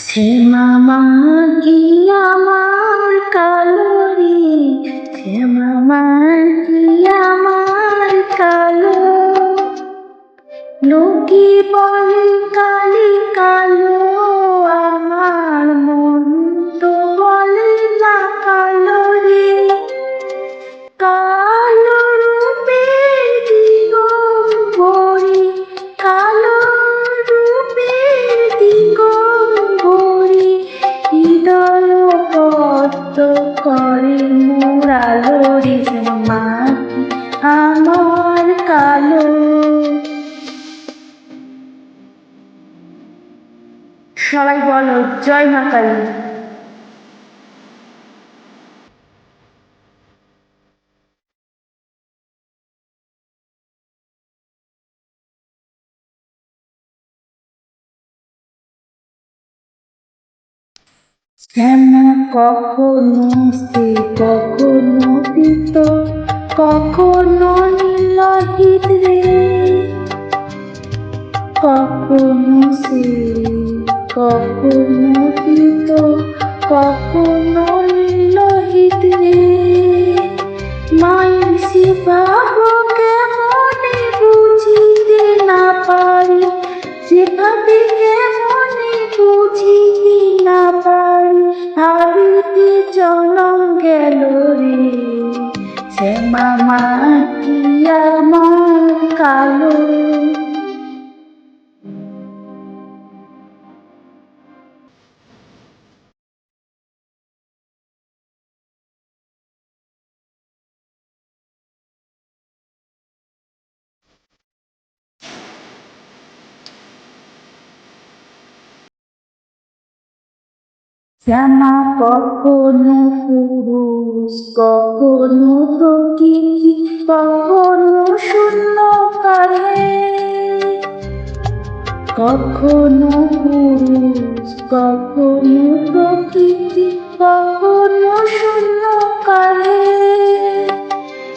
সে মামা কি আমার কালো রে, সে মামা কি আমার কালো, লোকে বলে কালি কালো, আমার মন তো বলে না কালো রে। কালো রূপের দিগম্বরী, কালো রূপের দিগম্বরী, হৃদয় পদ্ম করে মোরালো রে। মা আমার কালো। সবাই বলো জয় মা কালী। শ্যামা কখনো সে কখনো পিত, কখনো নীলহিত রে, কখনো সে কখনো পিত, কখনো নীলহিত রে। মায়ের সেবা কেমনে বুঝিতে না পারি, যেভাবে কেমনে বুঝিতে না পারি, ভাবিতে জনম গেল রে। সে মামা কি আমার কালো। শ্যামা কখনো পুরুষ, কখনো প্রকৃতি, কখনো শূন্য কালে, কখনো পুরুষ, কখনো প্রকৃতি, কখনো শূন্য কালে।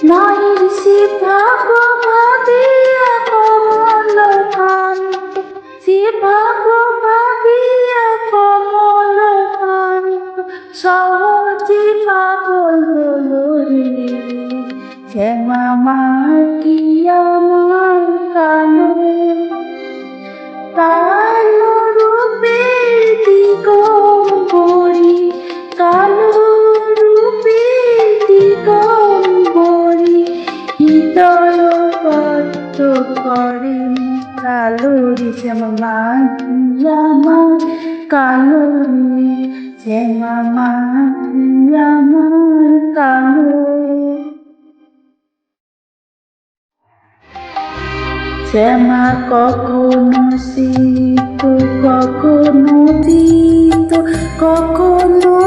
নারীর সেবা ভাবিয়া কমল কান্ত, সেবা ভাবিয়া কমল কান্ত, সহজে পাগল হলো রে। সে মামা কি আমার কালো। কালো রূপের দিগম্বরী, কালো রূপের দিগম্বরী, হৃদয় পদ্ম করে কালো রে। সে মামা কি আমার কালো রে, সে মামা কি আমার কালো। শ্যামা কখনো শীত, কখনো শীত, কখনো